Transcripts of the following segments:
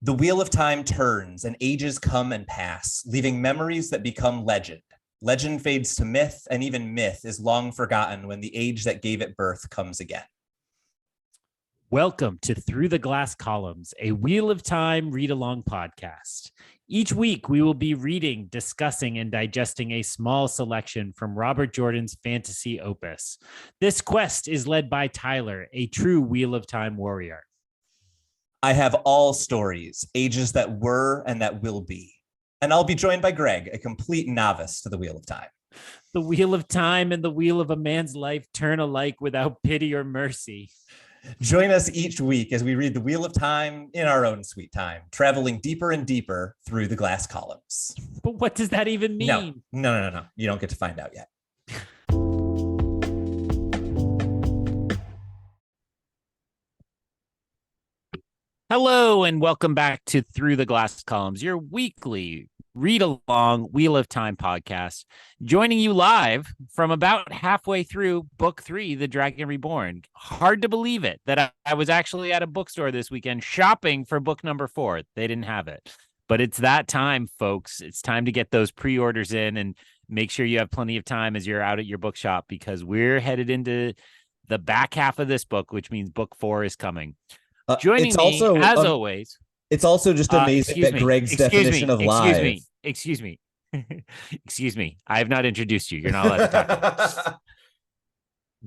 The wheel of time turns and ages come and pass, leaving memories that become legend. Legend fades to myth, and even myth is long forgotten when the age that gave it birth comes again. Welcome to Through the Glass Columns, a Wheel of Time read-along podcast. Each week, we will be reading, discussing, and digesting a small selection from Robert Jordan's fantasy opus. This quest is led by Tylor, a true Wheel of Time warrior. I have all stories, ages that were and that will be. And I'll be joined by Greg, a complete novice to the Wheel of Time. The Wheel of Time and the wheel of a man's life turn alike without pity or mercy. Join us each week as we read the Wheel of Time in our own sweet time, traveling deeper and deeper through the glass columns. But what does that even mean? No. You don't get to find out yet. Hello, and welcome back to Through the Glass Columns, your weekly read-along Wheel of Time podcast, joining you live from about halfway through Book 3, The Dragon Reborn. Hard to believe it, that I was actually at a bookstore this weekend shopping for book number 4. They didn't have it. But it's that time, folks. It's time to get those pre-orders in and make sure you have plenty of time as you're out at your bookshop, because we're headed into the back half of this book, which means book 4 is coming. Joining me, as always. It's also just amazing that Greg's definition of live. Excuse me. I have not introduced you. You're not allowed to talk about this.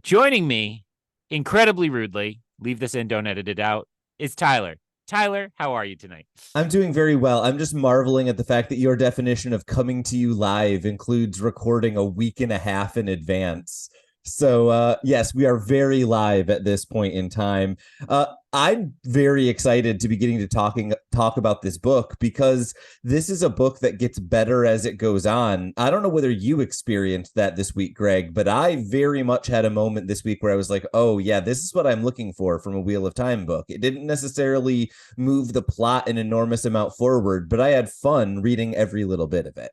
Joining me, incredibly rudely, leave this in, don't edit it out, is Tylor. Tylor, how are you tonight? I'm doing very well. I'm just marveling at the fact that your definition of coming to you live includes recording a week and a half in advance. So, yes, we are very live at this point in time. I'm very excited to be getting to talk about this book, because this is a book that gets better as it goes on. I don't know whether you experienced that this week, Greg, but I very much had a moment this week where I was like, oh, yeah, this is what I'm looking for from a Wheel of Time book. It didn't necessarily move the plot an enormous amount forward, but I had fun reading every little bit of it.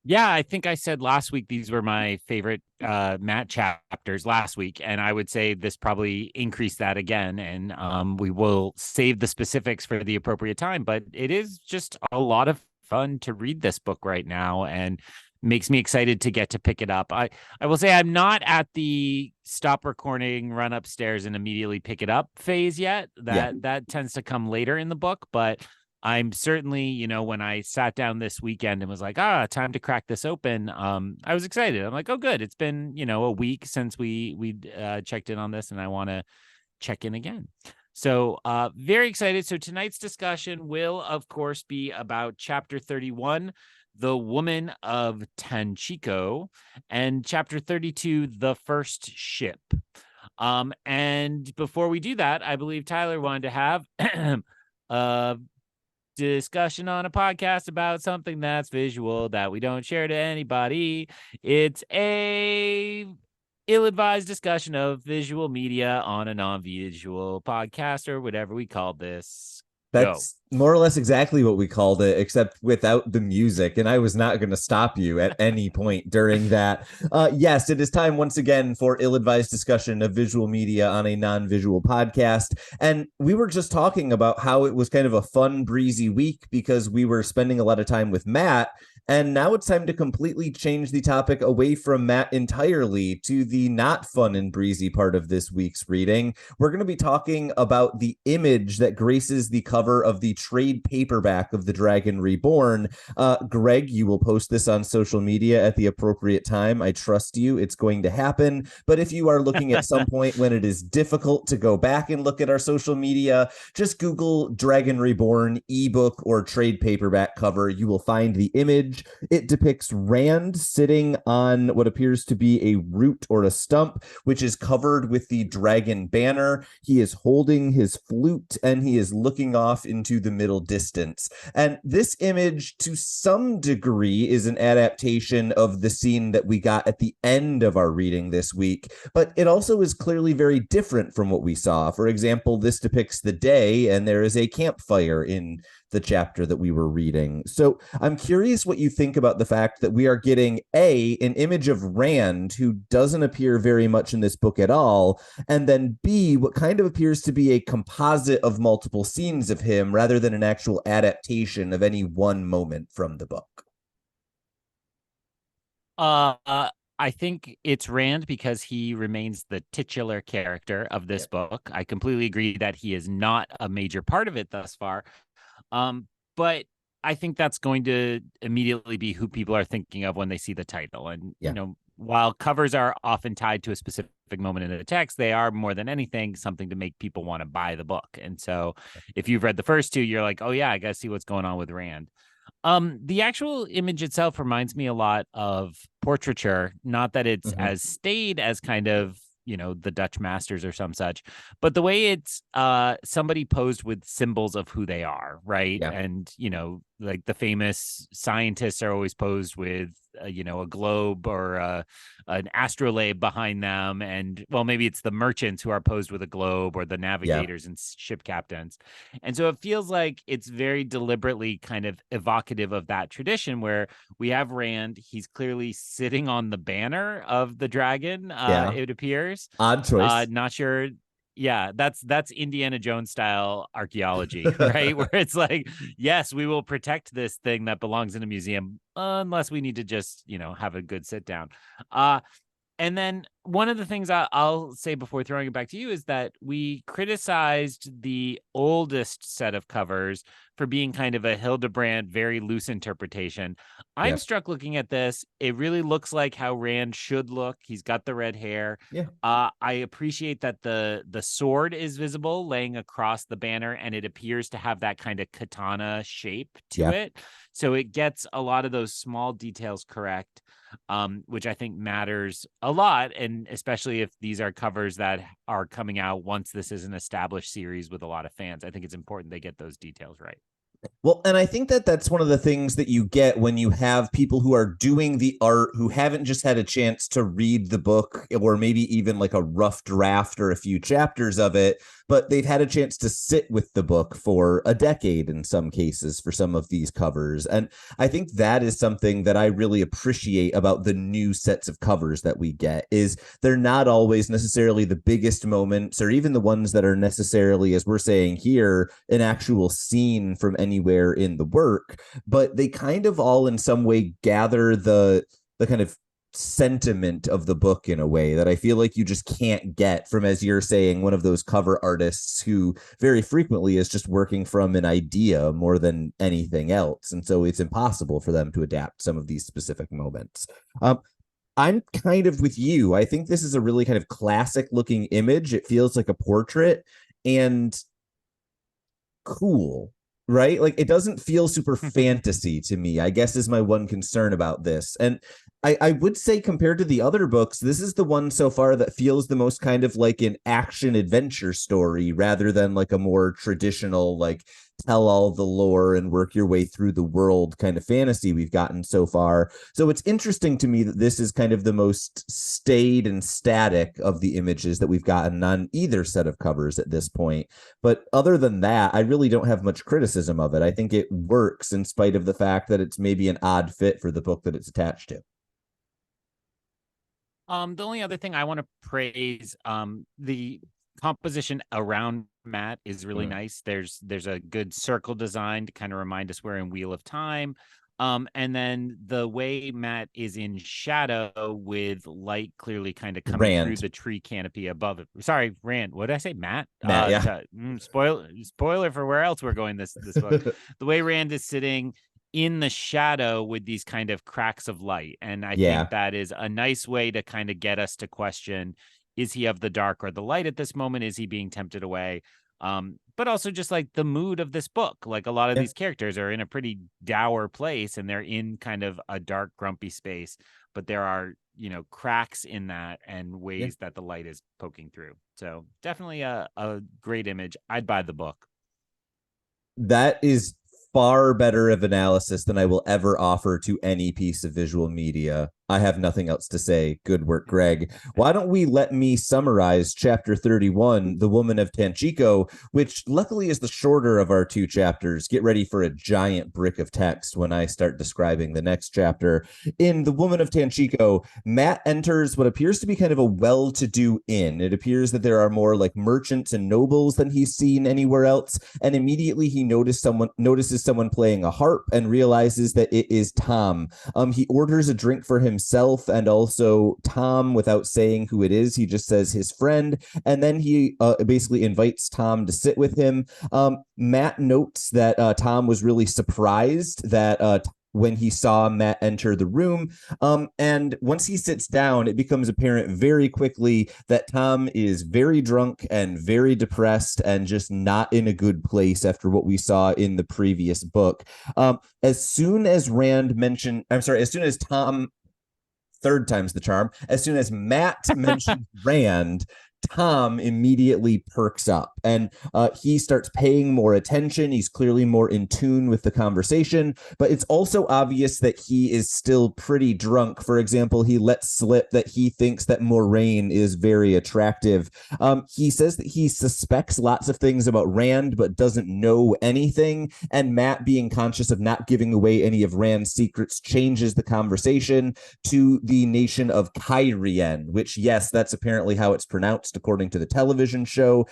Yeah, I think I said last week these were my favorite Matt chapters last week, and I would say this probably increased that again, and we will save the specifics for the appropriate time, but it is just a lot of fun to read this book right now and makes me excited to get to pick it up. I will say I'm not at the stop recording, run upstairs, and immediately pick it up phase yet. That tends to come later in the book, but I'm certainly, when I sat down this weekend and was like, time to crack this open, I was excited. I'm like, oh, good. It's been, a week since we checked in on this, and I want to check in again. So very excited. So tonight's discussion will, of course, be about Chapter 31, The Woman of Tanchico, and Chapter 32, The First Ship. And before we do that, I believe Tylor wanted to have discussion on a podcast about something that's visual that we don't share to anybody. It's a ill-advised discussion of visual media on a non-visual podcast, or whatever we call this. That's more or less exactly what we called it, except without the music. And I was not going to stop you at any point during that. Yes, it is time once again for ill-advised discussion of visual media on a non-visual podcast. And we were just talking about how it was kind of a fun, breezy week because we were spending a lot of time with Matt. And now it's time to completely change the topic away from Matt entirely to the not fun and breezy part of this week's reading. We're going to be talking about the image that graces the cover of the trade paperback of The Dragon Reborn. Greg, you will post this on social media at the appropriate time. I trust you. It's going to happen. But if you are looking at some point when it is difficult to go back and look at our social media, just Google Dragon Reborn ebook or trade paperback cover. You will find the image. It depicts Rand sitting on what appears to be a root or a stump, which is covered with the dragon banner. He is holding his flute and he is looking off into the middle distance. And this image, to some degree, is an adaptation of the scene that we got at the end of our reading this week, but it also is clearly very different from what we saw. For example, this depicts the day, and there is a campfire in the chapter that we were reading. So I'm curious what you think about the fact that we are getting an image of Rand who doesn't appear very much in this book at all, and then B, what kind of appears to be a composite of multiple scenes of him rather than an actual adaptation of any one moment from the book? I think it's Rand because he remains the titular character of this book. I completely agree that he is not a major part of it thus far. But I think that's going to immediately be who people are thinking of when they see the title. And, Yeah. you know, while covers are often tied to a specific moment in the text, they are more than anything something to make people want to buy the book. And so if you've read the first two, you're like, oh, yeah, I got to see what's going on with Rand. The actual image itself reminds me a lot of portraiture, not that it's as staid as kind of, you know, the Dutch masters or some such, but the way it's somebody posed with symbols of who they are, right? Yeah. And, you know, like the famous scientists are always posed with you know, a globe or an astrolabe behind them, and well, maybe it's the merchants who are posed with a globe, or the navigators and ship captains. And so it feels like it's very deliberately kind of evocative of that tradition where we have Rand. He's clearly sitting on the banner of the dragon, it appears. Odd choice. Not sure. Yeah, that's Indiana Jones style archaeology, right? Where it's like, yes, we will protect this thing that belongs in a museum, unless we need to just, you know, have a good sit down. And then one of the things I'll say before throwing it back to you is that we criticized the oldest set of covers for being kind of a Hildebrand, very loose interpretation. I'm struck looking at this. It really looks like how Rand should look. He's got the red hair. Yeah. I appreciate that the sword is visible laying across the banner, and it appears to have that kind of katana shape to it. So it gets a lot of those small details correct. Which I think matters a lot. And especially if these are covers that are coming out once this is an established series with a lot of fans, I think it's important they get those details right. Well, and I think that that's one of the things that you get when you have people who are doing the art who haven't just had a chance to read the book or maybe even like a rough draft or a few chapters of it, but they've had a chance to sit with the book for a decade in some cases for some of these covers. And I think that is something that I really appreciate about the new sets of covers that we get is they're not always necessarily the biggest moments or even the ones that are necessarily, as we're saying here, an actual scene from anywhere in the work, but they kind of all in some way gather the kind of sentiment of the book in a way that I feel like you just can't get from, as you're saying, one of those cover artists who very frequently is just working from an idea more than anything else. And so it's impossible for them to adapt some of these specific moments. I'm kind of with you. I think this is a really kind of classic looking image. It feels like a portrait and cool, right? Like it doesn't feel super fantasy to me, I guess is my one concern about this. And I would say compared to the other books, this is the one so far that feels the most kind of like an action adventure story rather than like a more traditional, like tell all the lore and work your way through the world kind of fantasy we've gotten so far. So it's interesting to me that this is kind of the most staid and static of the images that we've gotten on either set of covers at this point. But other than that, I really don't have much criticism of it. I think it works in spite of the fact that it's maybe an odd fit for the book that it's attached to. The only other thing I want to praise, the composition around Matt is really nice. There's a good circle design to kind of remind us we're in Wheel of Time. And then the way Matt is in shadow with light clearly kind of coming through the tree canopy above it. Sorry, Rand. What did I say? Matt? Spoiler for where else we're going this book. The way Rand is sitting in the shadow with these kind of cracks of light. And I think that is a nice way to kind of get us to question, is he of the dark or the light at this moment? Is he being tempted away? But also just like the mood of this book, like a lot of these characters are in a pretty dour place and they're in kind of a dark, grumpy space, but there are, you know, cracks in that and ways that the light is poking through. So definitely a great image. I'd buy the book. That is far better of analysis than I will ever offer to any piece of visual media. I have nothing else to say. Good work, Greg. Why don't we let me summarize chapter 31, The Woman of Tanchico, which luckily is the shorter of our two chapters. Get ready for a giant brick of text when I start describing the next chapter. In The Woman of Tanchico, Matt enters what appears to be kind of a well-to-do inn. It appears that there are more like merchants and nobles than he's seen anywhere else, and immediately he notices someone playing a harp and realizes that it is Thom. He orders a drink for himself and also Thom without saying who it is. He just says his friend, and then he basically invites Thom to sit with him. Matt notes that Thom was really surprised that when he saw Matt enter the room. And once he sits down, it becomes apparent very quickly that Thom is very drunk and very depressed and just not in a good place after what we saw in the previous book. As soon as Thom, third time's the charm, as soon as Matt mentions Rand, Thom immediately perks up and he starts paying more attention. He's clearly more in tune with the conversation, but it's also obvious that he is still pretty drunk. For example, he lets slip that he thinks that Moraine is very attractive. He says that he suspects lots of things about Rand, but doesn't know anything. And Matt, being conscious of not giving away any of Rand's secrets, changes the conversation to the nation of Cairhien, which, yes, that's apparently how it's pronounced according to the television show.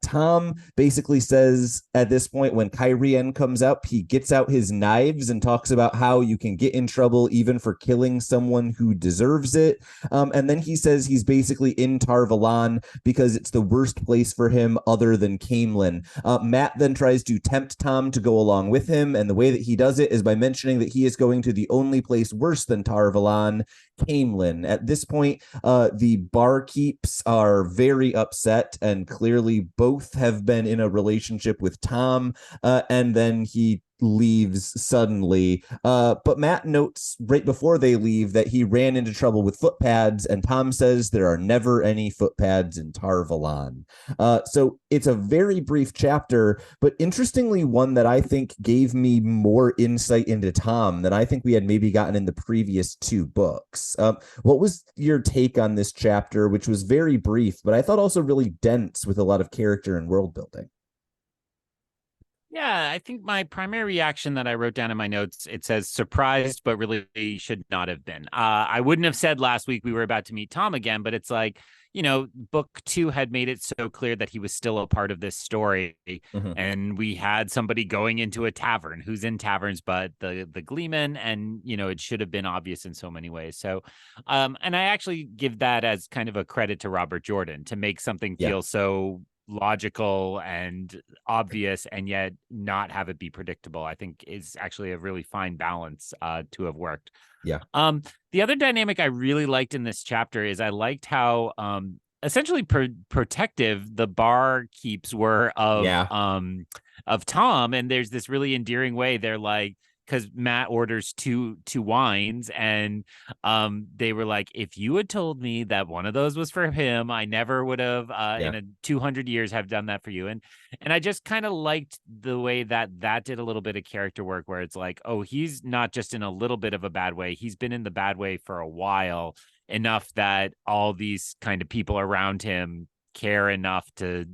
Thom basically says at this point, when Cairhien comes up, he gets out his knives and talks about how you can get in trouble even for killing someone who deserves it. And then he says he's basically in Tar Valon because it's the worst place for him other than Caemlyn. Matt then tries to tempt Thom to go along with him, and the way that he does it is by mentioning that he is going to the only place worse than Tar Valon, Caemlyn. At this point, the barkeeps are very upset, and clearly both have been in a relationship with Thom, and then he leaves suddenly. But Matt notes right before they leave that he ran into trouble with footpads, and Thom says there are never any footpads in Tar Valon. So it's a very brief chapter, but interestingly one that I think gave me more insight into Thom than I think we had maybe gotten in the previous two books. What was your take on this chapter, which was very brief, but I thought also really dense with a lot of character and world building? Yeah, I think my primary reaction that I wrote down in my notes, it says surprised, but really should not have been. I wouldn't have said last week we were about to meet Thom again, but it's like, book 2 had made it so clear that he was still a part of this story. Mm-hmm. And we had somebody going into a tavern. Who's in taverns but the Gleeman, and it should have been obvious in so many ways. So and I actually give that as kind of a credit to Robert Jordan to make something feel so logical and obvious and yet not have it be predictable. I think is actually a really fine balance to have worked. Yeah. The other dynamic I really liked in this chapter is I liked how essentially protective the barkeeps were of Thom, and there's this really endearing way they're like, because Matt orders two wines, and they were like, if you had told me that one of those was for him, I never would have in a 200 years have done that for you. And I just kind of liked the way that did a little bit of character work, where it's like, oh, he's not just in a little bit of a bad way. He's been in the bad way for a while, enough that all these kind of people around him care enough to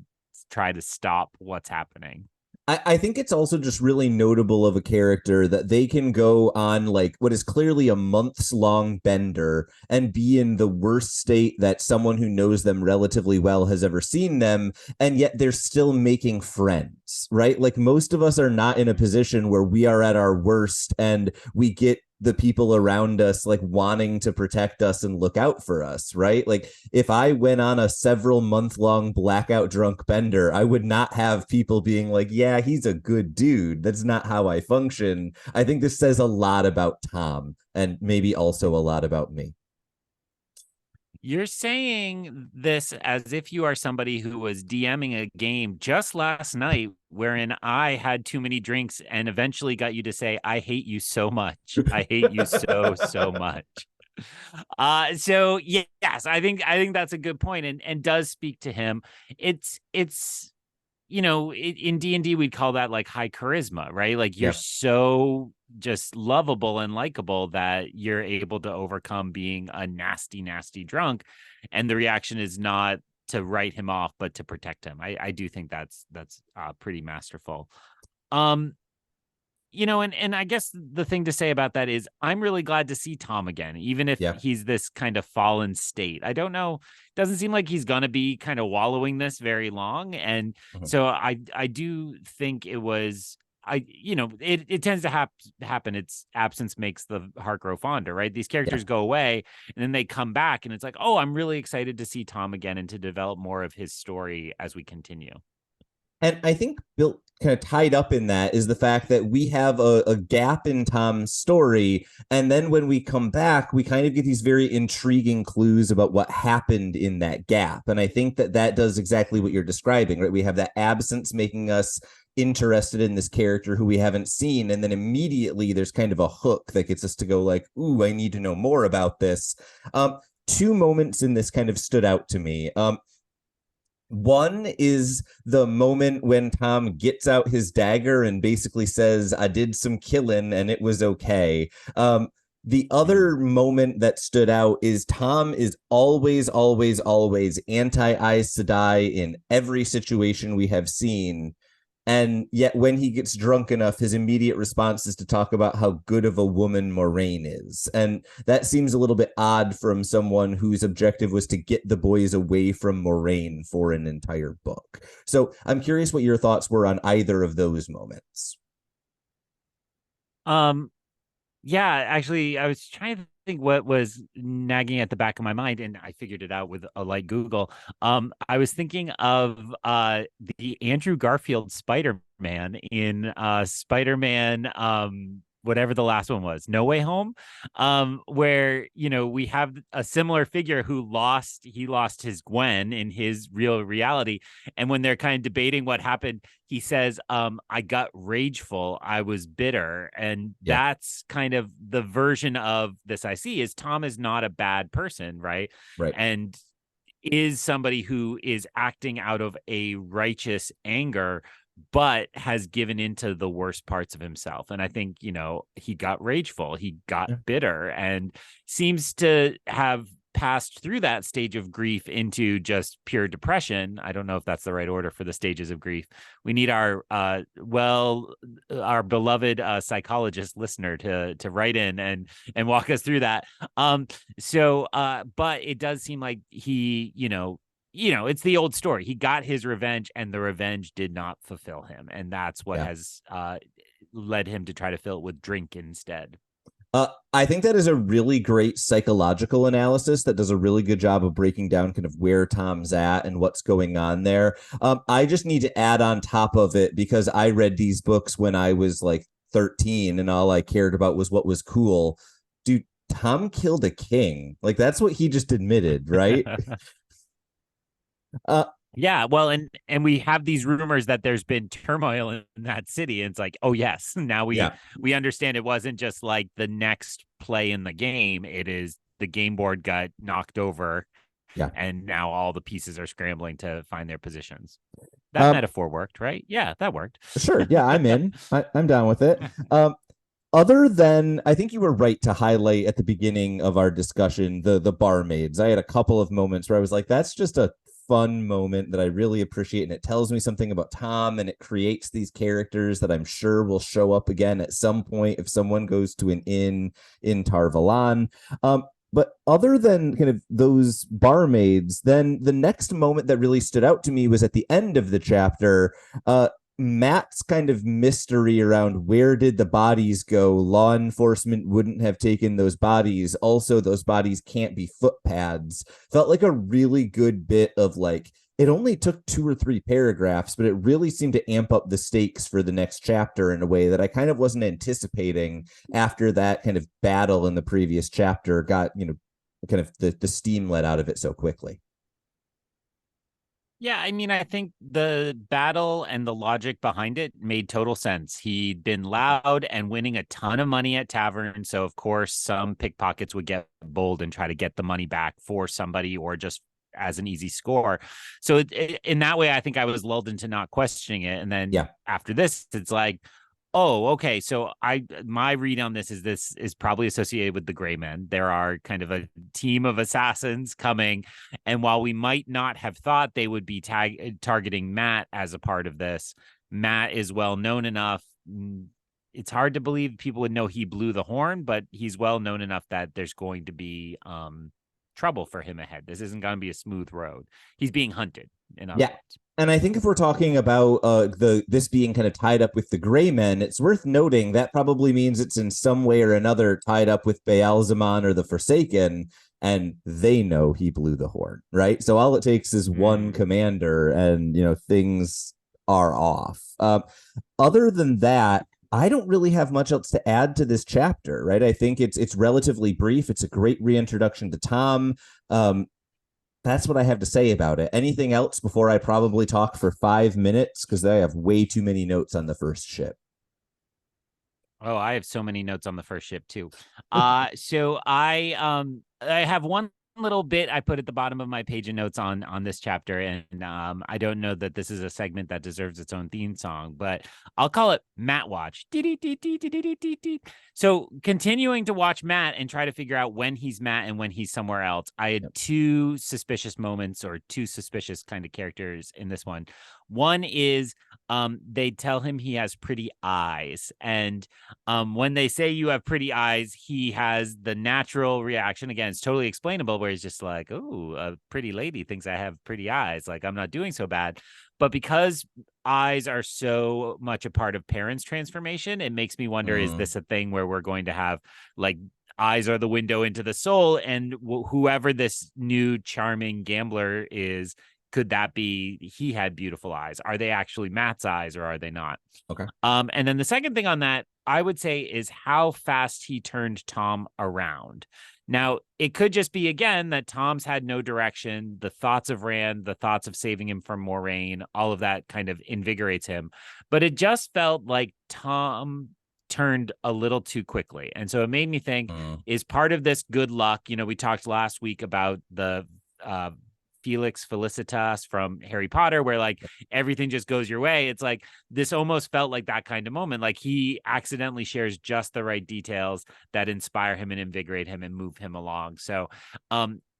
try to stop what's happening. I think it's also just really notable of a character that they can go on like what is clearly a months long bender and be in the worst state that someone who knows them relatively well has ever seen them, and yet they're still making friends, right? Like most of us are not in a position where we are at our worst and we get the people around us like wanting to protect us and look out for us, right? Like if I went on a several month-long blackout drunk bender, I would not have people being like, yeah, he's a good dude. That's not how I function. I think this says a lot about Thom and maybe also a lot about me. You're saying this as if you are somebody who was DMing a game just last night wherein I had too many drinks and eventually got you to say, I hate you so much. I hate you so much. So yes, I think that's a good point, and does speak to him. It's in D&D we'd call that like high charisma, right? Like you're so just lovable and likable that you're able to overcome being a nasty, nasty drunk. And the reaction is not to write him off, but to protect him. I do think that's pretty masterful. Um, and I guess the thing to say about that is I'm really glad to see Thom again, even if Yeah. he's this kind of fallen state. I don't know. Doesn't seem like he's gonna be kind of wallowing this very long. And Mhm. so I do think it was it tends to happen. It's absence makes the heart grow fonder, right? These Yeah. characters go away and then they come back, and it's like, oh, I'm really excited to see Thom again and to develop more of his story as we continue. And I think built kind of tied up in that is the fact that we have a gap in Thom's story. And then when we come back, we kind of get these very intriguing clues about what happened in that gap. And I think that that does exactly what you're describing, right? We have that absence making us interested in this character who we haven't seen. And then immediately there's kind of a hook that gets us to go like, ooh, I need to know more about this. Two moments in this kind of stood out to me. One is the moment when Thom gets out his dagger and basically says, I did some killing and it was okay. The other moment that stood out is Thom is always, always, always anti Aes Sedai in every situation we have seen. And yet, when he gets drunk enough, his immediate response is to talk about how good of a woman Moraine is. And that seems a little bit odd from someone whose objective was to get the boys away from Moraine for an entire book. So I'm curious what your thoughts were on either of those moments. Um, Yeah, actually, I was trying to think what was nagging at the back of my mind, and I figured it out with a light Google. I was thinking of the Andrew Garfield Spider-Man in Spider-Man whatever the last one was, No Way Home, where we have a similar figure who lost his Gwen in his real reality, and when they're kind of debating what happened, he says, I got rageful, I was bitter. And Yeah, that's kind of the version of this I see is Thom is not a bad person, right? right. And is somebody who is acting out of a righteous anger, but has given into the worst parts of himself. And I think, he got rageful, he got Yeah. bitter, and seems to have passed through that stage of grief into just pure depression. I don't know if that's the right order for the stages of grief. We need our beloved psychologist listener to write in and walk us through that. But it does seem like he, it's the old story. He got his revenge, and the revenge did not fulfill him, and that's what Yeah. has led him to try to fill it with drink instead. I think that is a really great psychological analysis that does a really good job of breaking down kind of where Thom's at and what's going on there. I just need to add on top of it because I read these books when I was like 13 and all I cared about was what was cool. Dude, Thom killed a king. Like that's what he just admitted, right? uh, Yeah, well, and we have these rumors that there's been turmoil in that city, and it's like, oh yes, now we yeah, we understand it wasn't just like the next play in the game. It is the game board got knocked over, yeah. and now all the pieces are scrambling to find their positions. That Um, metaphor worked, right? Yeah, that worked. sure. Yeah, I'm in. I'm down with it. Other than I think you were right to highlight at the beginning of our discussion the barmaids. I had a couple of moments where I was like, that's just a fun moment that I really appreciate, and it tells me something about Thom, and it creates these characters that I'm sure will show up again at some point if someone goes to an inn in Tar Valon. But other than kind of those barmaids, then the next moment that really stood out to me was at the end of the chapter. Matt's kind of mystery around where did the bodies go. Law enforcement wouldn't have taken those bodies. Also, those bodies can't be footpads. Felt like a really good bit of like, it only took 2 or 3 paragraphs, but it really seemed to amp up the stakes for the next chapter in a way that I kind of wasn't anticipating after that kind of battle in the previous chapter got, kind of the steam let out of it so quickly. Yeah, I mean, I think the battle and the logic behind it made total sense. He'd been loud and winning a ton of money at taverns, so of course some pickpockets would get bold and try to get the money back for somebody or just as an easy score. So in that way, I think I was lulled into not questioning it. And then Yeah. after this, it's like, Oh, okay. So my read on this is probably associated with the Gray Men. There are kind of a team of assassins coming, and while we might not have thought they would be targeting Matt as a part of this, Matt is well known enough. It's hard to believe people would know he blew the horn, but he's well known enough that there's going to be trouble for him ahead. This isn't going to be a smooth road. He's being hunted, in other Yeah. words. And I think if we're talking about the this being kind of tied up with the Gray Men, it's worth noting that probably means it's in some way or another tied up with Baal-Zaman or the Forsaken, and they know he blew the horn, right? So all it takes is one commander, and things are off. Other than that, I don't really have much else to add to this chapter, right? I think it's relatively brief. It's a great reintroduction to Thom. That's what I have to say about it. Anything else before I probably talk for 5 minutes? Because I have way too many notes on the first ship. Oh, I have so many notes on the first ship too. So I have one little bit I put at the bottom of my page of notes on this chapter, and I don't know that this is a segment that deserves its own theme song, but I'll call it Matt Watch. So continuing to watch Matt and try to figure out when he's Matt and when he's somewhere else. I had two suspicious moments or two suspicious kind of characters in this one. One is they tell him he has pretty eyes, and when they say you have pretty eyes, he has the natural reaction. Again, it's totally explainable, where he's just like, oh, a pretty lady thinks I have pretty eyes, like I'm not doing so bad. But because eyes are so much a part of parents' transformation, it makes me wonder, is this a thing where we're going to have like eyes are the window into the soul, and whoever this new charming gambler is, could that be he had beautiful eyes? Are they actually Matt's eyes, or are they not? Okay. And then the second thing on that, I would say, is how fast he turned Thom around. Now, it could just be, again, that Thom's had no direction. The thoughts of Rand, the thoughts of saving him from Moraine, all of that kind of invigorates him. But it just felt like Thom turned a little too quickly. And so it made me think, is part of this good luck? We talked last week about the Felix Felicitas from Harry Potter, where like everything just goes your way. It's like this almost felt like that kind of moment. Like he accidentally shares just the right details that inspire him and invigorate him and move him along. So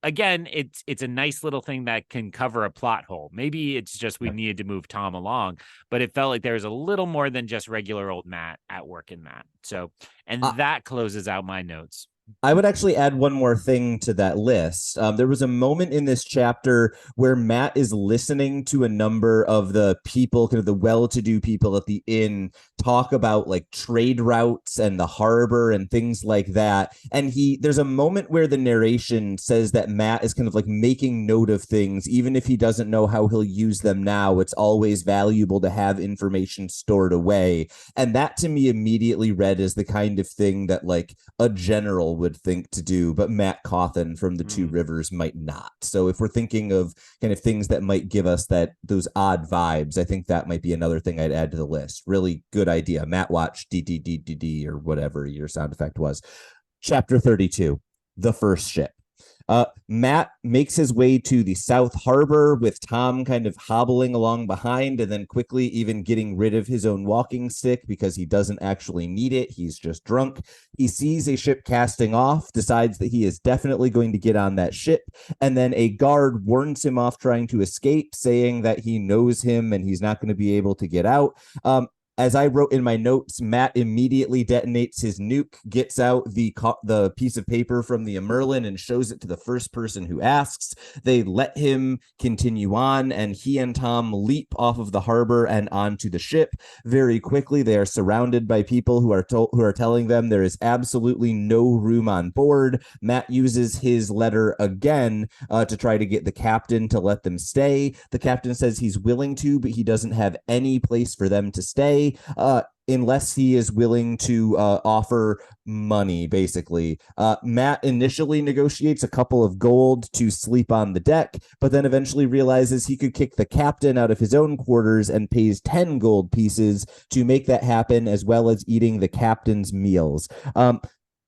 again, it's a nice little thing that can cover a plot hole. Maybe it's just we needed to move Thom along, but it felt like there was a little more than just regular old Matt at work in that. So, and that closes out my notes. I would actually add one more thing to that list. There was a moment in this chapter where Matt is listening to a number of the people, kind of the well-to-do people at the inn, talk about like trade routes and the harbor and things like that. And there's a moment where the narration says that Matt is kind of like making note of things, even if he doesn't know how he'll use them now. It's always valuable to have information stored away. And that to me immediately read as the kind of thing that like a general would think to do, but Matt Cawthon from the Two Rivers might not. So if we're thinking of kind of things that might give us those odd vibes, I think that might be another thing I'd add to the list. Really good idea. Matt Watch, D, or whatever your sound effect was. Chapter 32, the first ship. Matt makes his way to the South Harbor with Thom kind of hobbling along behind, and then quickly even getting rid of his own walking stick because he doesn't actually need it. He's just drunk. He sees a ship casting off, decides that he is definitely going to get on that ship, and then a guard warns him off trying to escape, saying that he knows him and he's not going to be able to get out. As I wrote in my notes, Matt immediately detonates his nuke, gets out the piece of paper from the Merlin and shows it to the first person who asks. They let him continue on, and he and Thom leap off of the harbor and onto the ship. Very quickly, they are surrounded by people who are telling them there is absolutely no room on board. Matt uses his letter again to try to get the captain to let them stay. The captain says he's willing to, but he doesn't have any place for them to stay. Unless he is willing to offer money, basically. Matt initially negotiates a couple of gold to sleep on the deck, but then eventually realizes he could kick the captain out of his own quarters and pays 10 gold pieces to make that happen, as well as eating the captain's meals.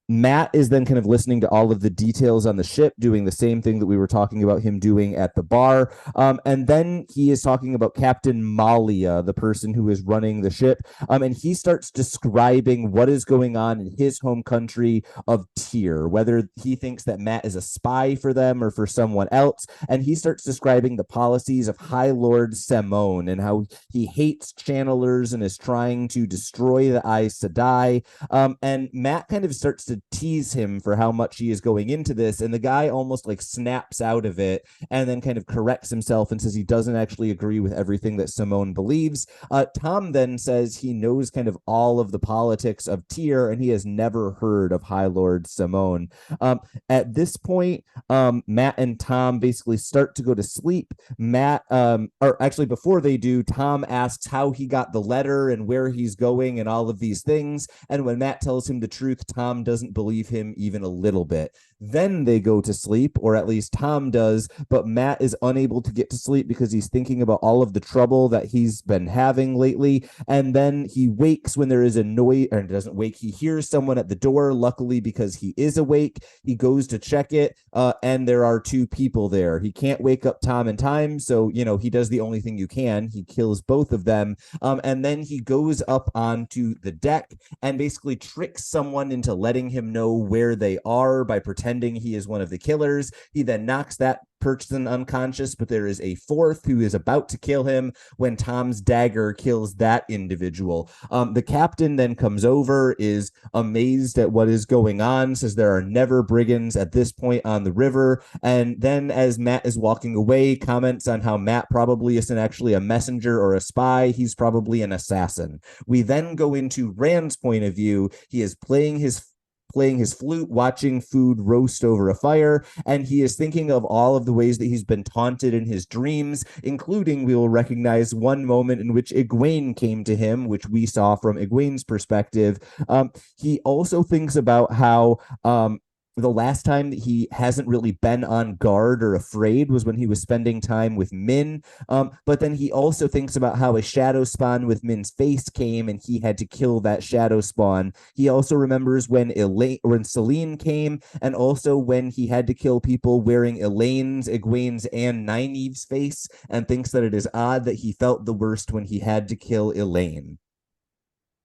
Matt is then kind of listening to all of the details on the ship, doing the same thing that we were talking about him doing at the bar. And then he is talking about Captain Malia, the person who is running the ship. And he starts describing what is going on in his home country of Tyr, whether he thinks that Matt is a spy for them or for someone else. And he starts describing the policies of High Lord Semon and how he hates channelers and is trying to destroy the Aes Sedai. And Matt kind of starts to tease him for how much he is going into this, and the guy almost like snaps out of it and then kind of corrects himself and says he doesn't actually agree with everything that Simone believes. Thom then says he knows kind of all of the politics of Tyr and he has never heard of High Lord Simone. At this point, Matt and Thom basically start to go to sleep. Or actually before they do, Thom asks how he got the letter and where he's going and all of these things. And when Matt tells him the truth, Thom doesn't believe him even a little bit. Then they go to sleep, or at least Thom does, but Matt is unable to get to sleep because he's thinking about all of the trouble that he's been having lately. And then he wakes when there is a noise, or doesn't wake, he hears someone at the door. Luckily, because he is awake, he goes to check it, and there are two people there. He can't wake up Thom in time, so, he does the only thing you can. He kills both of them, and then he goes up onto the deck and basically tricks someone into letting him know where they are by pretending he is one of the killers. He then knocks that person unconscious, but there is a fourth who is about to kill him when Thom's dagger kills that individual. The captain then comes over, is amazed at what is going on, says there are never brigands at this point on the river, and then as Matt is walking away, comments on how Matt probably isn't actually a messenger or a spy, he's probably an assassin. We then go into Rand's point of view. He is playing his flute, watching food roast over a fire, and he is thinking of all of the ways that he's been taunted in his dreams, including, we will recognize one moment in which Egwene came to him, which we saw from Egwene's perspective. He also thinks about how the last time that he hasn't really been on guard or afraid was when he was spending time with Min. But then he also thinks about how a shadow spawn with Min's face came and he had to kill that shadow spawn. He also remembers when Selene came, and also when he had to kill people wearing Elaine's, Egwene's, and Nynaeve's face, and thinks that it is odd that he felt the worst when he had to kill Elaine.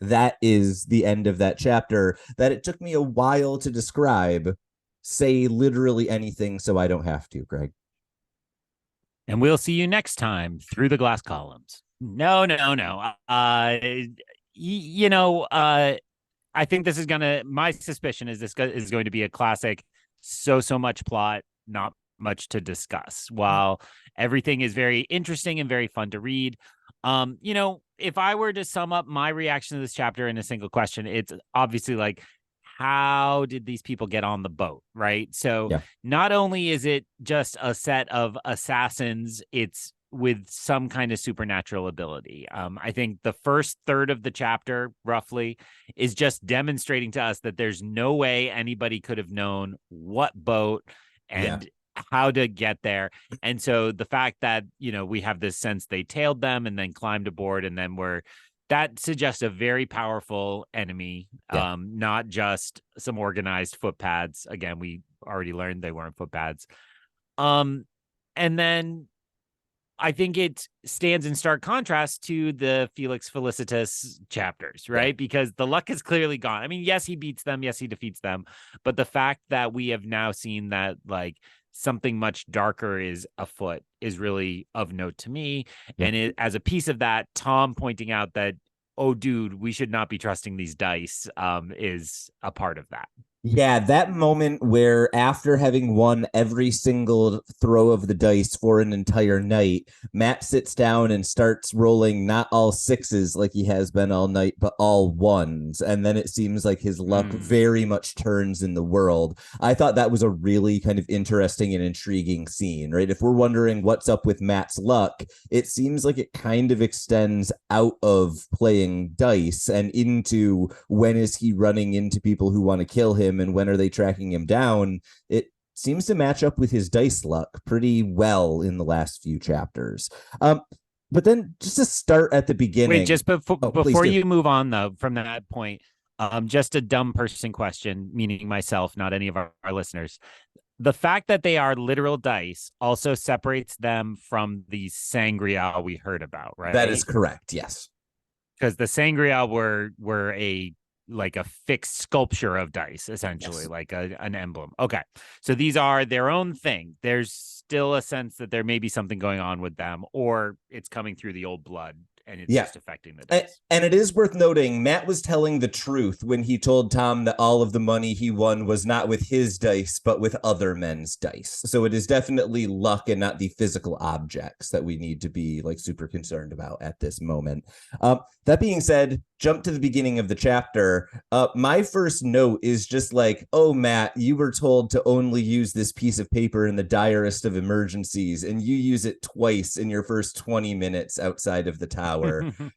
That is the end of that chapter that it took me a while to describe. Say literally anything so I don't have to, Greg. And we'll see you next time through the glass columns. No. I think this is my suspicion is this is going to be a classic so much plot, not much to discuss. While everything is very interesting and very fun to read, if I were to sum up my reaction to this chapter in a single question, it's obviously like, how did these people get on the boat, right? So Not only is it just a set of assassins, it's with some kind of supernatural ability. I think the first third of the chapter, roughly, is just demonstrating to us that there's no way anybody could have known what boat and how to get there. And so the fact that, we have this sense they tailed them and then climbed aboard and then that suggests a very powerful enemy, not just some organized footpads. Again, we already learned they weren't footpads. And then I think it stands in stark contrast to the Felix Felicitas chapters, right? Because the luck is clearly gone. I mean, yes, he beats them. Yes, he defeats them. But the fact that we have now seen that, like, something much darker is afoot is really of note to me. And as a piece of that, Thom pointing out that, oh, dude, we should not be trusting these dice, is a part of that. Yeah, that moment where after having won every single throw of the dice for an entire night, Matt sits down and starts rolling not all sixes like he has been all night, but all ones. And then it seems like his luck very much turns in the world. I thought that was a really kind of interesting and intriguing scene, right? If we're wondering what's up with Matt's luck, it seems like it kind of extends out of playing dice and into when is he running into people who want to kill him and when are they tracking him down. It seems to match up with his dice luck pretty well in the last few chapters. But then just to start at the beginning. Wait, just before you move on, though, from that point, Just a dumb person question, meaning myself, not any of our listeners. The fact that they are literal dice also separates them from the sangria we heard about, That is right? correct. Yes. Because the sangria were a like a fixed sculpture of dice, essentially, Yes. like an emblem. Okay, so these are their own thing. There's still a sense that there may be something going on with them, or it's coming through the old blood and it's Yeah. just affecting the dice. And it is worth noting, Matt was telling the truth when he told Thom that all of the money he won was not with his dice, but with other men's dice. So it is definitely luck and not the physical objects that we need to be like super concerned about at this moment. That being said, jump to the beginning of the chapter. My first note is just like, oh, Matt, you were told to only use this piece of paper in the direst of emergencies, and you use it twice in your first 20 minutes outside of the tower.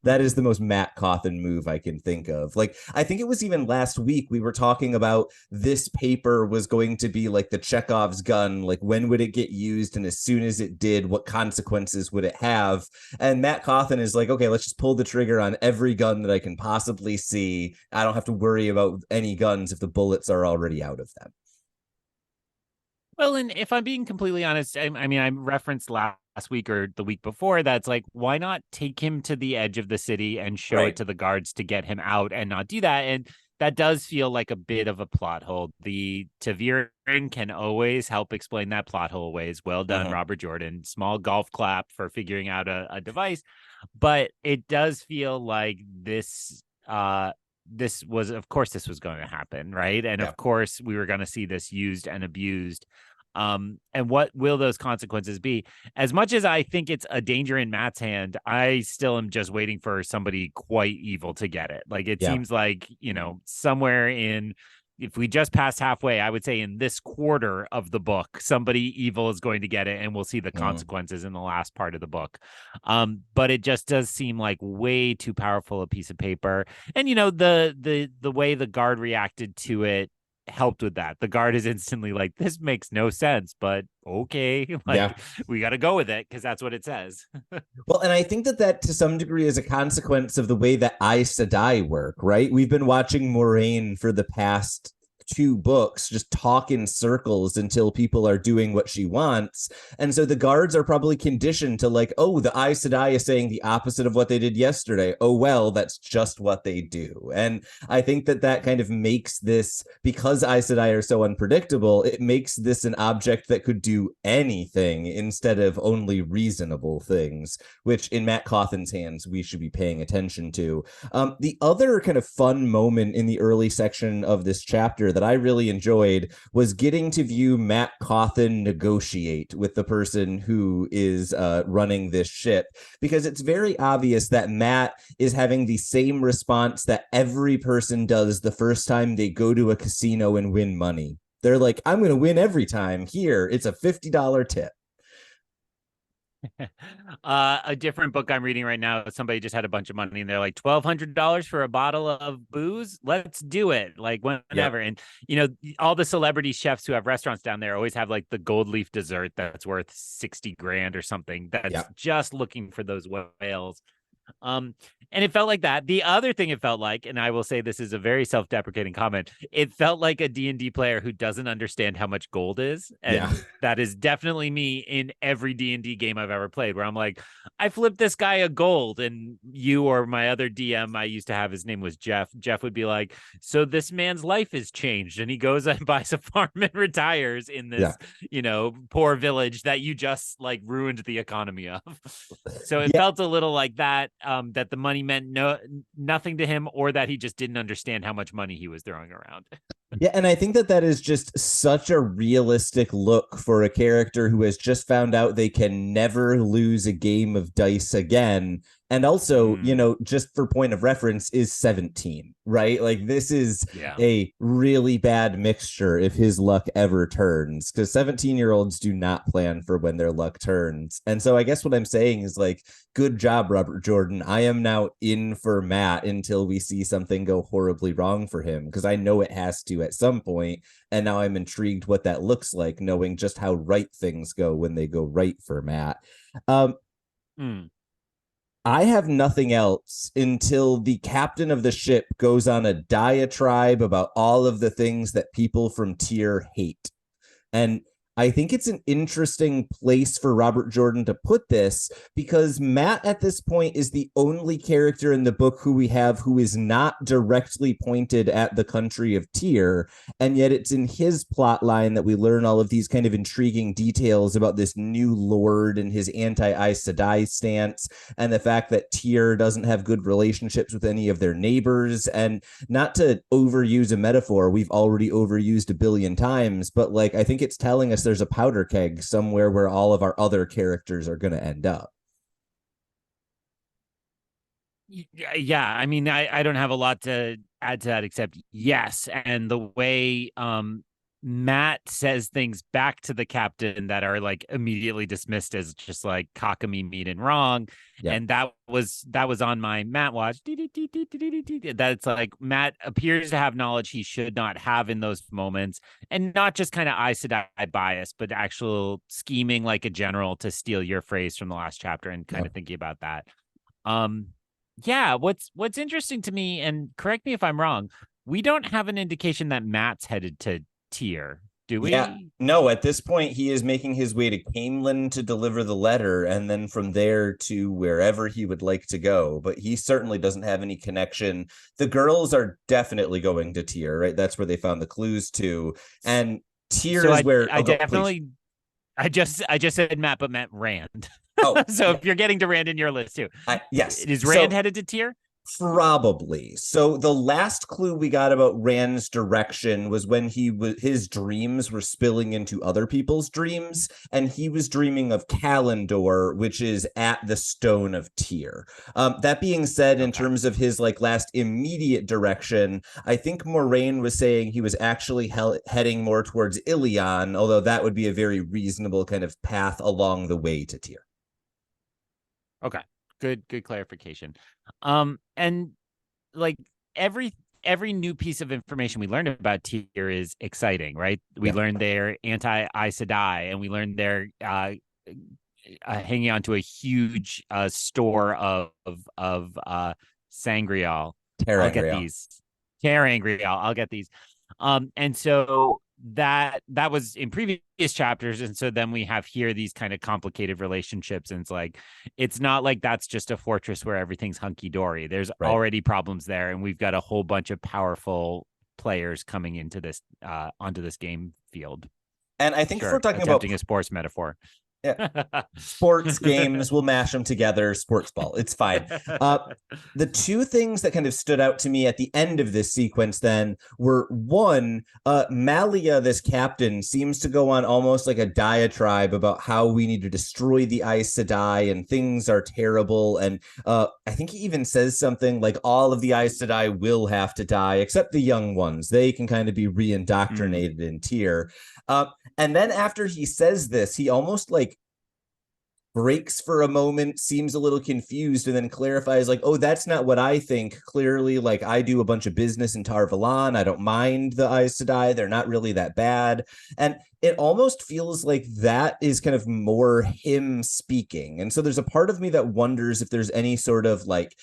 That is the most Matt Cawthon move I can think of. Like, I think it was even last week we were talking about this paper was going to be like the Chekhov's gun. Like, when would it get used? And as soon as it did, what consequences would it have? And Matt Cawthon is like, okay, let's just pull the trigger on every gun that I can possibly see. I don't have to worry about any guns if the bullets are already out of them. Well, and if I'm being completely honest, I mean, I referenced last week or the week before that's like, why not take him to the edge of the city and show it Right. to the guards to get him out and not do that? And that does feel like a bit of a plot hole. The ta'veren can always help explain that plot hole ways. Well done, Uh-huh. Robert Jordan. Small golf clap for figuring out a device. But it does feel like this was, of course, this was going to happen, right? And Yeah. of course we were going to see this used and abused. And what will those consequences be? As much as I think it's a danger in Matt's hand, I still am just waiting for somebody quite evil to get it. Like, it Yeah. seems like, somewhere in, if we just passed halfway, I would say in this quarter of the book, somebody evil is going to get it, and we'll see the Mm. consequences in the last part of the book. But it just does seem like way too powerful a piece of paper. And the way the guard reacted to it helped with that. The guard is instantly like, this makes no sense, but okay, Yeah. like, we got to go with it because that's what it says. Well, and I think that to some degree is a consequence of the way that Aes Sedai work, right? We've been watching Moraine for the past two books just talk in circles until people are doing what she wants. And so the guards are probably conditioned to like, oh, the Aes Sedai is saying the opposite of what they did yesterday. Oh, well, that's just what they do. And I think that kind of makes this, because Aes Sedai are so unpredictable, it makes this an object that could do anything instead of only reasonable things, which in Matt Cawthon's hands, we should be paying attention to. The other kind of fun moment in the early section of this chapter that I really enjoyed was getting to view Matt Cawthon negotiate with the person who is running this ship, because it's very obvious that Matt is having the same response that every person does the first time they go to a casino and win money. They're like, I'm going to win every time. Here, it's a $50 tip. A different book I'm reading right now, somebody just had a bunch of money and they're like, $1,200 for a bottle of booze, let's do it, like, Yep. whenever. And all the celebrity chefs who have restaurants down there always have like the gold leaf dessert that's worth 60 grand or something, that's Yep. just looking for those whales. Um, and it felt like that. The other thing it felt like, and I will say this is a very self-deprecating comment, it felt like a D&D player who doesn't understand how much gold is. Yeah. And that is definitely me in every D&D game I've ever played, where I'm like, I flipped this guy a gold, and you or my other DM I used to have, his name was Jeff. Jeff would be like, so this man's life has changed, and he goes and buys a farm and retires in Yeah. this, poor village that you just like ruined the economy of. So it Yeah. felt a little like that, that the money meant nothing to him, or that he just didn't understand how much money he was throwing around. Yeah, and I think that is just such a realistic look for a character who has just found out they can never lose a game of dice again. And also, just for point of reference, is 17, right? Like, this is Yeah. a really bad mixture if his luck ever turns, because 17-year-olds do not plan for when their luck turns. And so I guess what I'm saying is like, good job, Robert Jordan. I am now in for Matt until we see something go horribly wrong for him, because I know it has to at some point. And now I'm intrigued what that looks like, knowing just how right things go when they go right for Matt. Um, Mm. I have nothing else until the captain of the ship goes on a diatribe about all of the things that people from Tyr hate. And I think it's an interesting place for Robert Jordan to put this because Matt at this point is the only character in the book who we have who is not directly pointed at the country of Tyr. And yet it's in his plot line that we learn all of these kind of intriguing details about this new lord and his anti-Aes Sedai stance and the fact that Tyr doesn't have good relationships with any of their neighbors. And not to overuse a metaphor we've already overused a billion times, but like I think it's telling us there's a powder keg somewhere where all of our other characters are going to end up. Yeah, I mean, I don't have a lot to add to that except yes. And the way Matt says things back to the captain that are like immediately dismissed as just like cockamamie and wrong. Yeah. And that was on my Matt watch. That's like Matt appears to have knowledge he should not have in those moments, and not just kind of Aes Sedai bias, but actual scheming like a general, to steal your phrase from the last chapter, and kind of thinking about that. Um, yeah, what's interesting to me, and correct me if I'm wrong, we don't have an indication that Matt's headed to Tyr, do we? Yeah, no, at this point, he is making his way to Camelin to deliver the letter, and then from there to wherever he would like to go. But he certainly doesn't have any connection. The girls are definitely going to Tyr, right? That's where they found the clues to. And Tyr So is where I please. definitely I just said Matt, but Matt Rand. Oh, So yeah. if you're getting to Rand in your list too, Yes. is Rand So headed to Tyr? probably. So the last clue we got about Rand's direction was when his dreams were spilling into other people's dreams, and he was dreaming of Kalendor, which is at the Stone of Tyr. That being said, in terms of his like last immediate direction, I think Moraine was saying he was actually heading more towards Ilion, although that would be a very reasonable kind of path along the way to Tyr. Okay. Good clarification. And like every new piece of information we learned about Tyr is exciting, right? We Yeah. learned they're anti-Aes Sedai, and we learned they're hanging on to a huge store of sangreal. I'll get Terangreal. these. Terangreal. I'll get these. And so that was in previous chapters, and so then we have here these kind of complicated relationships, and it's like it's not like that's just a fortress where everything's hunky-dory. There's Right. already problems there, and we've got a whole bunch of powerful players coming into this onto this game field. And I think if we're Sure, talking about attempting a sports metaphor. yeah, sports games, we'll mash them together. Sports ball, it's fine. The two things that kind of stood out to me at the end of this sequence then were one, Malia, this captain, seems to go on almost like a diatribe about how we need to destroy the Aes Sedai and things are terrible. And I think he even says something like all of the Aes Sedai will have to die except the young ones. They can kind of be reindoctrinated in Tyr. And then after he says this, he almost like breaks for a moment, seems a little confused, and then clarifies like, oh, that's not what I think. Clearly, like I do a bunch of business in Tar Valon. I don't mind the Aes Sedai. They're not really that bad. And it almost feels like that is kind of more him speaking. And so there's a part of me that wonders if there's any sort of like,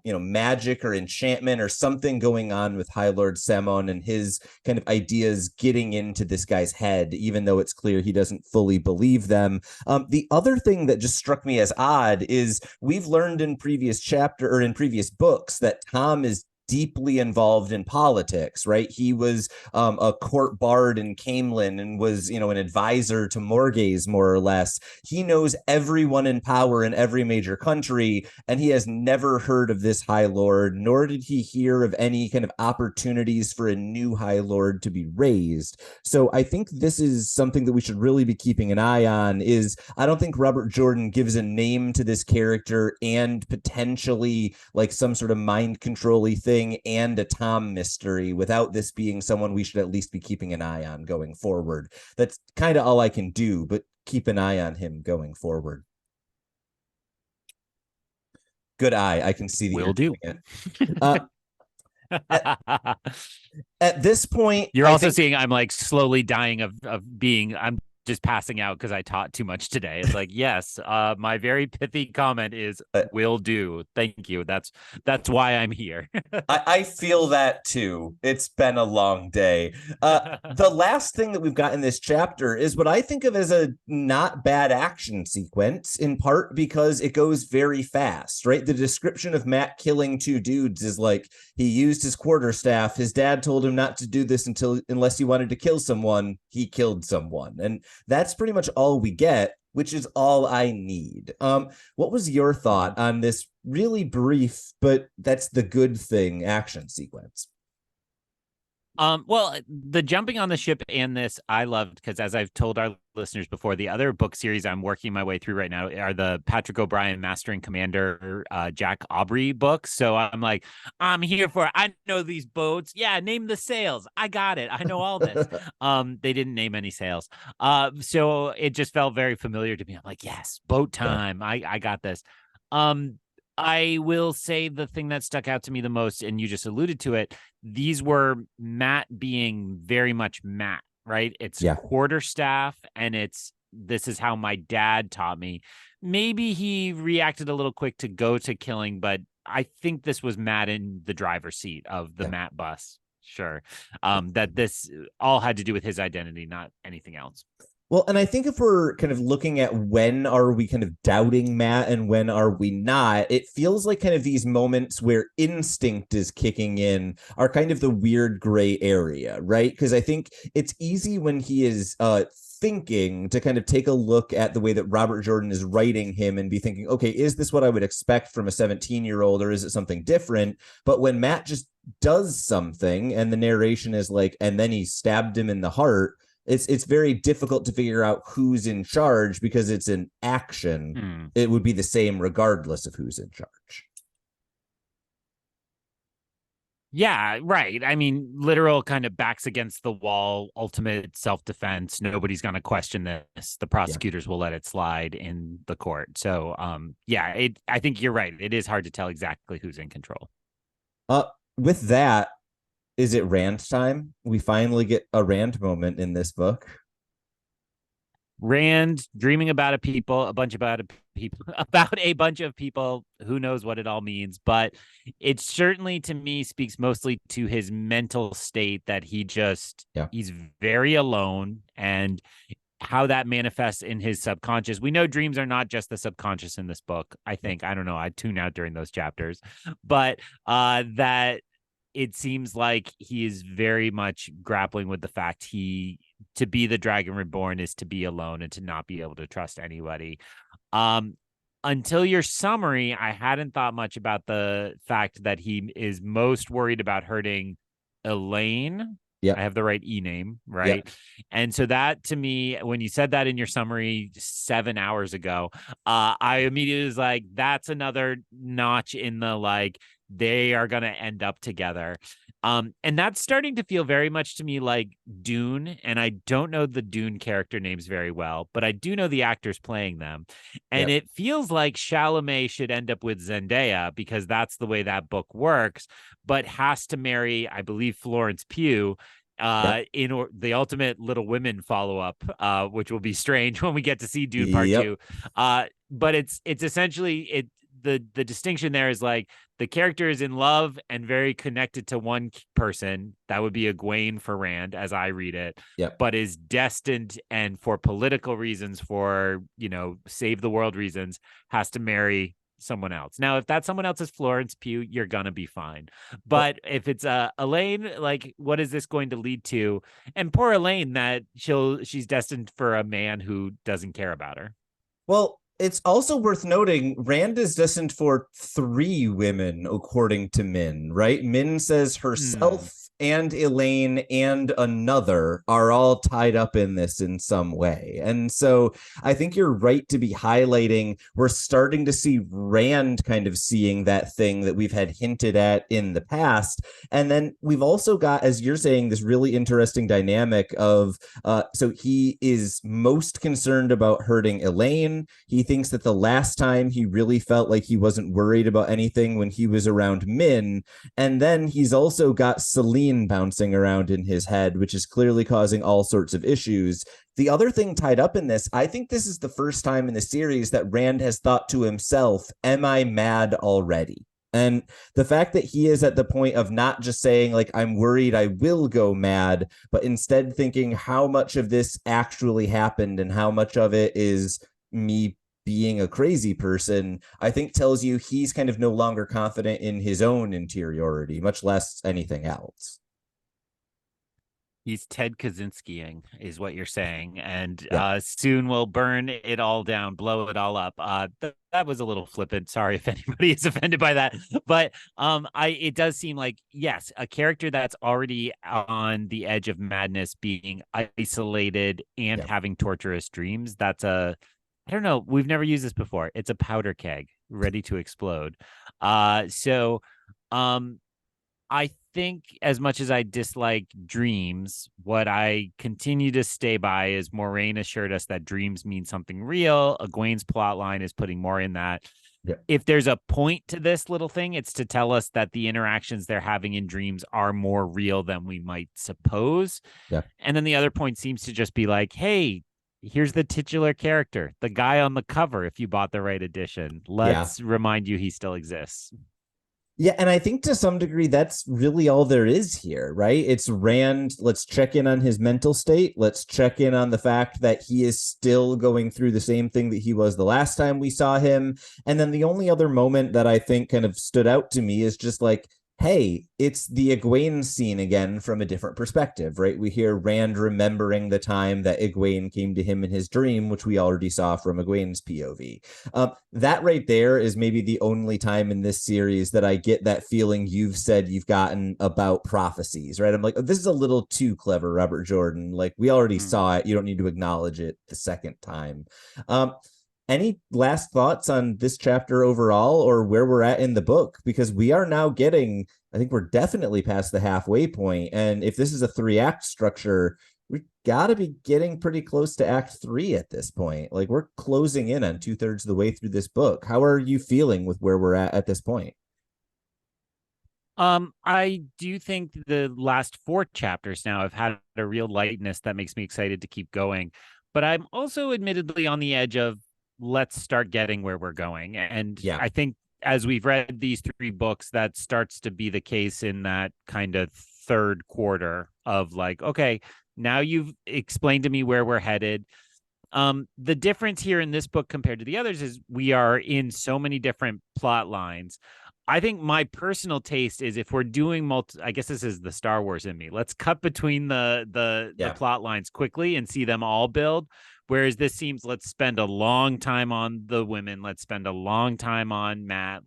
magic or enchantment or something going on with High Lord Semon and his kind of ideas getting into this guy's head, even though it's clear he doesn't fully believe them. The other thing that just struck me as odd is we've learned in previous chapter or in previous books that Thom is deeply involved in politics, right? He was a court bard in Camelin and was, an advisor to Morghese, more or less. He knows everyone in power in every major country, and he has never heard of this High Lord, nor did he hear of any kind of opportunities for a new High Lord to be raised. So I think this is something that we should really be keeping an eye on. Is I don't think Robert Jordan gives a name to this character and potentially like some sort of mind control-y thing and a Thom mystery without this being someone we should at least be keeping an eye on going forward. That's kind of all I can do, but keep an eye on him going forward. Good eye. I can see that Will do. At this point, you're also seeing I'm like slowly dying of being. I'm just passing out because I taught too much today. It's like, yes, my very pithy comment is will do. Thank you. That's why I'm here. I feel that too. It's been a long day. The last thing that we've got in this chapter is what I think of as a not bad action sequence, in part because it goes very fast, right? The description of Matt killing two dudes is like he used his quarterstaff. His dad told him not to do this unless he wanted to kill someone. He killed someone. And that's pretty much all we get, which is all I need. What was your thought on this really brief, but that's the good thing action sequence? Well, the jumping on the ship and this I loved because, as I've told our listeners before, the other book series I'm working my way through right now are the Patrick O'Brian Master and Commander Jack Aubrey books. So I'm like, I'm here for it. I know these boats. Yeah, name the sails. I got it. I know all this. They didn't name any sails. So it just felt very familiar to me. I'm like, yes, boat time. I got this. I will say the thing that stuck out to me the most, and you just alluded to it, these were Matt being very much Matt, right? It's quarterstaff, and this is how my dad taught me. Maybe he reacted a little quick to go to killing, but I think this was Matt in the driver's seat of the Matt bus. Sure. That this all had to do with his identity, not anything else. Well, and I think if we're kind of looking at when are we kind of doubting Matt and when are we not, it feels like kind of these moments where instinct is kicking in are kind of the weird gray area, right? Because I think it's easy when he is thinking to kind of take a look at the way that Robert Jordan is writing him and be thinking, okay, is this what I would expect from a 17-year-old or is it something different? But when Matt just does something and the narration is like, and then he stabbed him in the heart, it's very difficult to figure out who's in charge because it's an action. It would be the same regardless of who's in charge. Yeah, right. I mean, literal kind of backs against the wall, ultimate self-defense. Nobody's going to question this. The prosecutors will let it slide in the court. So, I think you're right. It is hard to tell exactly who's in control. With that, is it Rand time? We finally get a Rand moment in this book. Rand dreaming about a bunch about a bunch of people. Who knows what it all means, but it certainly to me speaks mostly to his mental state that he's very alone, and how that manifests in his subconscious. We know dreams are not just the subconscious in this book. I think, I don't know, I tune out during those chapters, but that it seems like he is very much grappling with the fact to be the Dragon Reborn is to be alone and to not be able to trust anybody. Until your summary, I hadn't thought much about the fact that he is most worried about hurting Elaine. Yeah, I have the right name, right? Yep. And so that to me, when you said that in your summary 7 hours ago, I immediately was like, that's another notch in the like, they are going to end up together. And that's starting to feel very much to me like Dune. And I don't know the Dune character names very well, but I do know the actors playing them. And it feels like Chalamet should end up with Zendaya because that's the way that book works, but has to marry, I believe, Florence Pugh in the ultimate Little Women follow-up, which will be strange when we get to see Dune Part 2. But it's essentially the distinction there is like the character is in love and very connected to one person. That would be Egwene for Rand, as I read it, but is destined and for political reasons, for, save the world reasons, has to marry someone else. Now, if that someone else is Florence Pugh, you're going to be fine. But if it's Elaine, like, what is this going to lead to? And poor Elaine, that she's destined for a man who doesn't care about her. Well, it's also worth noting Rand is destined for 3 women, according to Min, right? Min says herself and Elaine and another are all tied up in this in some way. And so I think you're right to be highlighting we're starting to see Rand kind of seeing that thing that we've had hinted at in the past. And then we've also got, as you're saying, this really interesting dynamic of, so he is most concerned about hurting Elaine. He thinks that the last time he really felt like he wasn't worried about anything when he was around Min. And then he's also got Selene brain bouncing around in his head, which is clearly causing all sorts of issues. The other thing tied up in this, I think this is the first time in the series that Rand has thought to himself, am I mad already? And the fact that he is at the point of not just saying, like, I'm worried I will go mad, but instead thinking how much of this actually happened and how much of it is me being a crazy person, I think tells you he's kind of no longer confident in his own interiority, much less anything else. He's Ted Kaczynskiing, is what you're saying, and Yeah. soon we'll burn it all down, blow it all up. That was a little flippant. Sorry if anybody is offended by that, but it does seem like, yes, a character that's already on the edge of madness, being isolated and Yeah. having torturous dreams. I don't know. We've never used this before. It's a powder keg ready to explode. So, I think as much as I dislike dreams, what I continue to stay by is Moraine assured us that dreams mean something real. Egwene's plot line is putting more in that. Yeah. If there's a point to this little thing, it's to tell us that the interactions they're having in dreams are more real than we might suppose. Yeah. And then the other point seems to just be like, hey, here's the titular character, the guy on the cover, if you bought the right edition. Let's remind you he still exists. Yeah, and I think to some degree that's really all there is here, right? It's Rand, let's check in on his mental state. Let's check in on the fact that he is still going through the same thing that he was the last time we saw him. And then the only other moment that I think kind of stood out to me is just like, hey, it's the Egwene scene again from a different perspective, right? We hear Rand remembering the time that Egwene came to him in his dream, which we already saw from Egwene's POV. That right there is maybe the only time in this series that I get that feeling you've said you've gotten about prophecies, right? I'm like, oh, this is a little too clever, Robert Jordan. Like, we already saw it. You don't need to acknowledge it the second time. Any last thoughts on this chapter overall, or where we're at in the book? Because we are now getting, I think we're definitely past the halfway point. And if this is a 3-act structure, we got to be getting pretty close to Act 3 at this point. Like, we're closing in on 2/3 of the way through this book. How are you feeling with where we're at this point? I do think the last 4 chapters now have had a real lightness that makes me excited to keep going. But I'm also admittedly on the edge of, let's start getting where we're going. And Yeah. I think as we've read these 3 books, that starts to be the case in that kind of third quarter of like, okay, now you've explained to me where we're headed. The difference here in this book compared to the others is we are in so many different plot lines. I think my personal taste is, if we're doing I guess this is the Star Wars in me. Let's cut between the plot lines quickly and see them all build. Whereas this seems, let's spend a long time on the women. Let's spend a long time on Matt.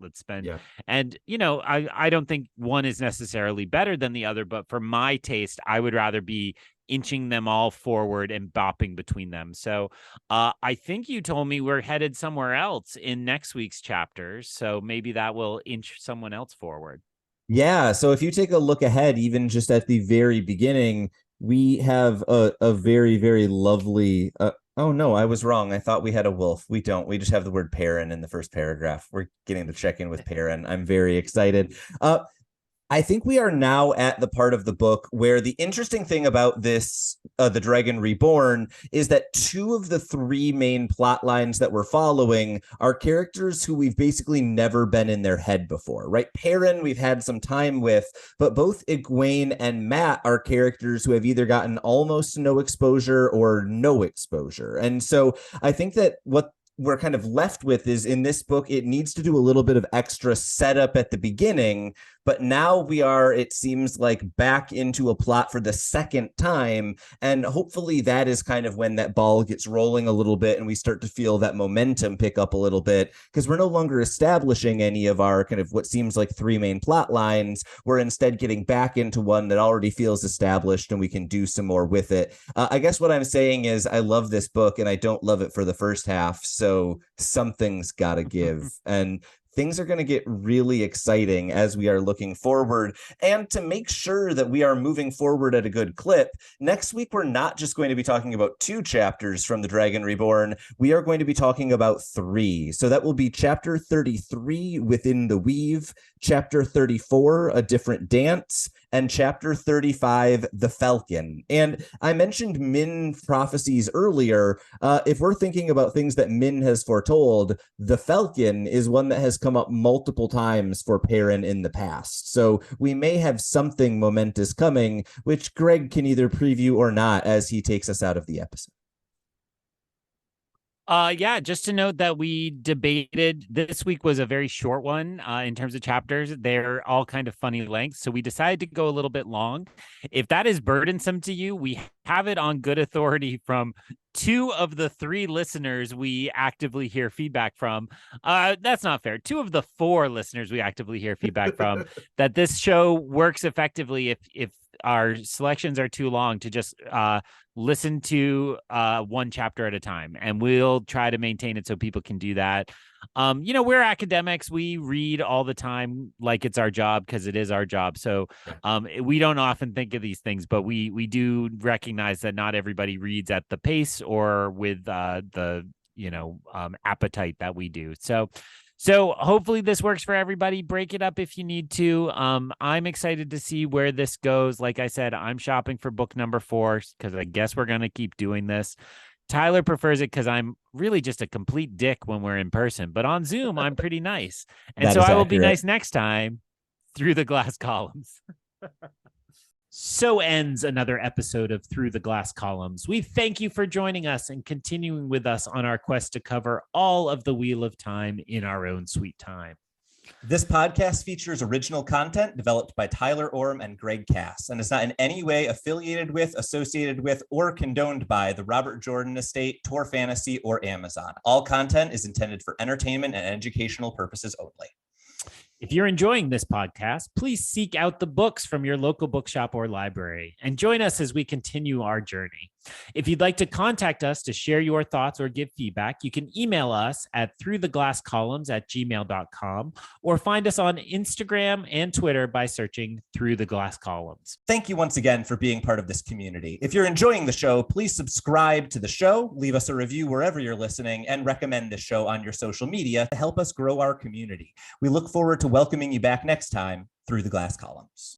And, I don't think one is necessarily better than the other, but for my taste, I would rather be inching them all forward and bopping between them. So I think you told me we're headed somewhere else in next week's chapters. So maybe that will inch someone else forward. Yeah. So if you take a look ahead, even just at the very beginning, we have a very, very lovely. Oh, no, I was wrong. I thought we had a wolf. We don't. We just have the word Perrin in the first paragraph. We're getting to check in with Perrin. I'm very excited. I think we are now at the part of the book where the interesting thing about this, The Dragon Reborn, is that 2 of the 3 main plot lines that we're following are characters who we've basically never been in their head before, right? Perrin, we've had some time with, but both Egwene and Matt are characters who have either gotten almost no exposure or no exposure. And so I think that what we're kind of left with is, in this book, it needs to do a little bit of extra setup at the beginning, but now we are, it seems like, back into a plot for the second time, and hopefully that is kind of when that ball gets rolling a little bit and we start to feel that momentum pick up a little bit, because we're no longer establishing any of our kind of what seems like 3 main plot lines. We're instead getting back into one that already feels established, and we can do some more with it. I guess what I'm saying is, I love this book and I don't love it for the first half, so something's got to give. And things are going to get really exciting as we are looking forward. And to make sure that we are moving forward at a good clip, next week we're not just going to be talking about 2 chapters from The Dragon Reborn. We are going to be talking about 3. So that will be chapter 33, Within the Weave, chapter 34, A Different Dance, and chapter 35, The Falcon. And I mentioned Min prophecies earlier. If we're thinking about things that Min has foretold, The Falcon is one that has come up multiple times for Perrin in the past. So we may have something momentous coming, which Greg can either preview or not as he takes us out of the episode. Yeah, just to note that we debated this week was a very short one in terms of chapters. They're all kind of funny lengths. So we decided to go a little bit long. If that is burdensome to you, we have it on good authority from 2 of the 3 listeners we actively hear feedback from. That's not fair. 2 of the 4 listeners we actively hear feedback from that this show works effectively if our selections are too long to just listen to one chapter at a time, and we'll try to maintain it so people can do that. We're academics. We read all the time like it's our job because it is our job. So we don't often think of these things, but we do recognize that not everybody reads at the pace or with the appetite that we do. So hopefully this works for everybody. Break it up if you need to. I'm excited to see where this goes. Like I said, I'm shopping for book number 4 because I guess we're going to keep doing this. Tyler prefers it because I'm really just a complete dick when we're in person. But on Zoom, I'm pretty nice. And That so is I will be accurate. nice next time through the glass columns. So ends another episode of Through the Glass Columns. We thank you for joining us and continuing with us on our quest to cover all of the Wheel of Time in our own sweet time. This podcast features original content developed by Tylor Orm and Greg Cass, and is not in any way affiliated with, associated with, or condoned by the Robert Jordan Estate, Tor Fantasy, or Amazon. All content is intended for entertainment and educational purposes only. If you're enjoying this podcast, please seek out the books from your local bookshop or library and join us as we continue our journey. If you'd like to contact us to share your thoughts or give feedback, you can email us at throughtheglasscolumns@gmail.com or find us on Instagram and Twitter by searching Through the Glass Columns. Thank you once again for being part of this community. If you're enjoying the show, please subscribe to the show, leave us a review wherever you're listening, and recommend this show on your social media to help us grow our community. We look forward to welcoming you back next time through the Glass Columns.